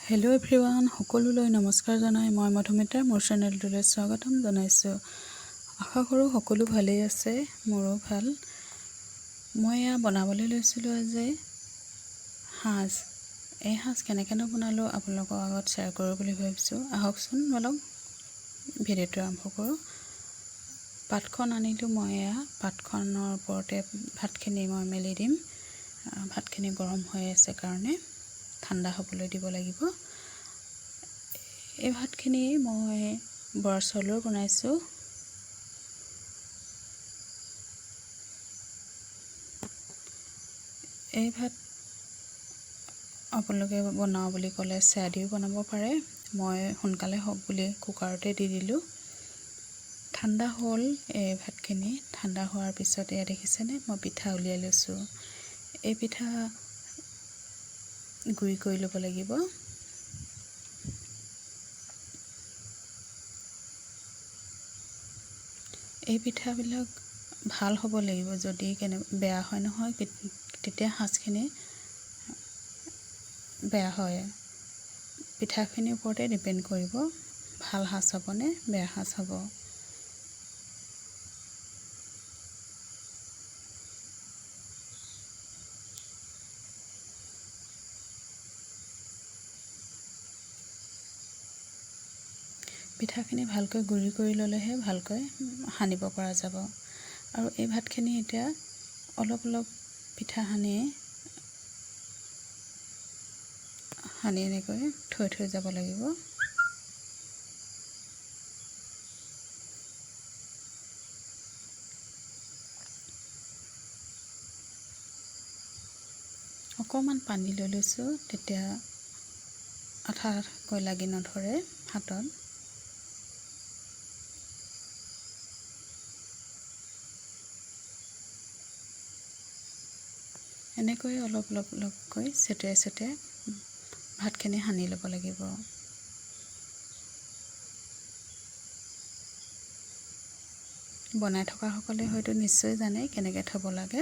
Hello' everyone, সকলোলৈ নমস্কাৰ জনাই মই মধুমিতা মোৰ চেনেলটোলৈ স্বাগতম জনাইছোঁ। আশা কৰোঁ সকলো ভালেই আছে, মোৰো ভাল। মই এয়া বনাবলৈ লৈছিলোঁ আজি সাজ। এই সাজ কেনেকৈ বনালোঁ আপোনালোকৰ আগত শ্বেয়াৰ কৰোঁ বুলি ভাবিছোঁ। আহকচোন অলপ ভিডিঅ'টো আৰম্ভ কৰোঁ। পাতখন আনিলোঁ মই। এয়া পাতখনৰ ওপৰতে ভাতখিনি মই মেলি দিম। ভাতখিনি গৰম হৈ আছে কাৰণে ঠাণ্ডা হ'বলৈ দিব লাগিব। এই ভাতখিনি মই বৰা চাউলৰ বনাইছোঁ। এই ভাত আপোনালোকে বনাওঁ বুলি ক'লে চেয়া দিও বনাব পাৰে। মই সোনকালে হওক বুলি কুকাৰতে দি দিলোঁ। ঠাণ্ডা হ'ল এই ভাতখিনি। ঠাণ্ডা হোৱাৰ পিছত এয়া দেখিছেনে, মই পিঠা উলিয়াই লৈছোঁ। এই পিঠা গুড়ি কৰি ল'ব লাগিব। এই পিঠাবিলাক ভাল হ'ব লাগিব। যদি বেয়া হয় নহয় তেতিয়া সাজখিনি বেয়া হয়। পিঠাখিনিৰ ওপৰতে ডিপেণ্ড কৰিব, ভাল সাজ হ'বনে বেয়া সাজ হ'ব। পিঠাখিনি ভালকৈ গুড়ি কৰি ল'লেহে ভালকৈ সানিব পৰা যাব। আৰু এই ভাতখিনি এতিয়া অলপ অলপ পিঠা সানি এনেকৈ থৈ যাব লাগিব। অকণমান পানী লৈ লৈছোঁ, তেতিয়া আঠাকৈ লাগি নধৰে হাতত। এনেকৈ অলপ অলপকৈ চেটিয়াই ভাতখিনি সানি ল'ব লাগিব। বনাই থকাসকলে হয়তো নিশ্চয় জানে কেনেকৈ থ'ব লাগে।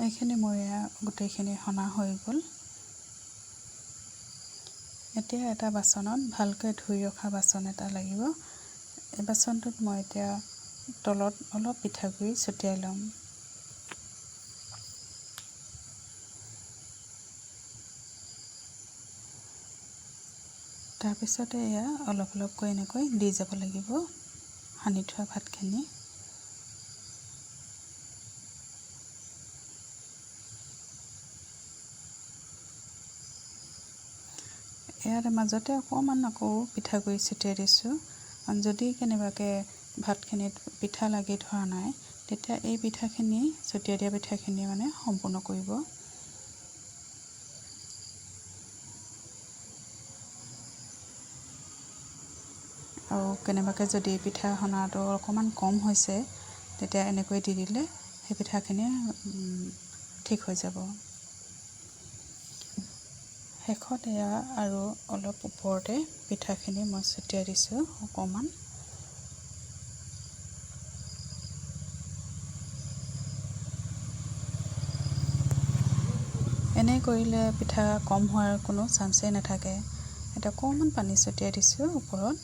এইখিনি মোৰ গোটেইখিনি সনা হৈ গ'ল। এতিয়া এটা বাচনত, ভালকৈ ধুই ৰখা বাচন এটা লাগিব। এই বাচনটোত মই এতিয়া তলত অলপ পিঠাগুড়ি ছটিয়াই ল'ম। তাৰপিছতে এয়া অলপ অলপকৈ এনেকৈ দি যাব লাগিব সানি থোৱা ভাতখিনি। ইয়াৰ মাজতে অকণমান আকৌ পিঠাগুড়ি ছটিয়াই দিছোঁ। যদি কেনেবাকৈ ভাতখিনিত পিঠা লাগি ধৰা নাই, তেতিয়া এই পিঠাখিনি ছটিয়াই দিয়া পিঠাখিনি সম্পূৰ্ণ কৰিব। আৰু কেনেবাকৈ যদি পিঠা সনাটো অকণমান কম হৈছে, তেতিয়া এনেকৈ দি দিলে সেই পিঠাখিনি ঠিক হৈ যাব। শেষত এয়া আৰু অলপ ওপৰতে পিঠাখিনি মই ছটিয়াই দিছোঁ অকণমান। এনে কৰিলে পিঠা কম হোৱাৰ কোনো চান্সেই নাথাকে। এতিয়া অকণমান পানী ছটিয়াই দিছোঁ ওপৰত।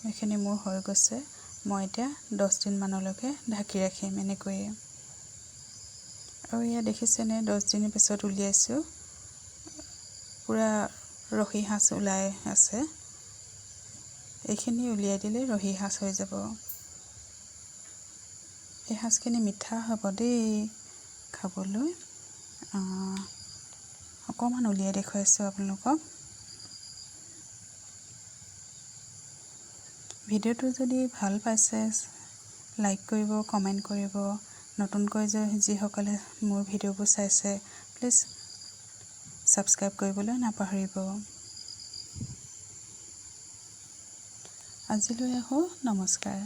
এইখিনি মোৰ হৈ গৈছে। মই এতিয়া 10 দিনমানলৈকে ঢাকি ৰাখিম এনেকৈয়ে। আৰু এয়া দেখিছেনে 10 দিনৰ পিছত উলিয়াইছোঁ, পূৰা ৰহি সাজ ওলাই আছে। এইখিনি উলিয়াই দিলে ৰহি সাজ হৈ যাব। এই সাজখিনি মিঠা হ'ব দেই খাবলৈ। অকণমান উলিয়াই দেখুৱাইছোঁ আপোনালোকক। ভিডিঅ'টো যদি ভাল পাইছে লাইক কৰিব, কমেণ্ট কৰিব। নতুনকৈ যিসকলে মোৰ ভিডিঅ'বোৰ চাইছে প্লিজ ছাবস্ক্ৰাইব কৰিবলৈ নাপাহৰিব। আজিলৈ নমস্কাৰ।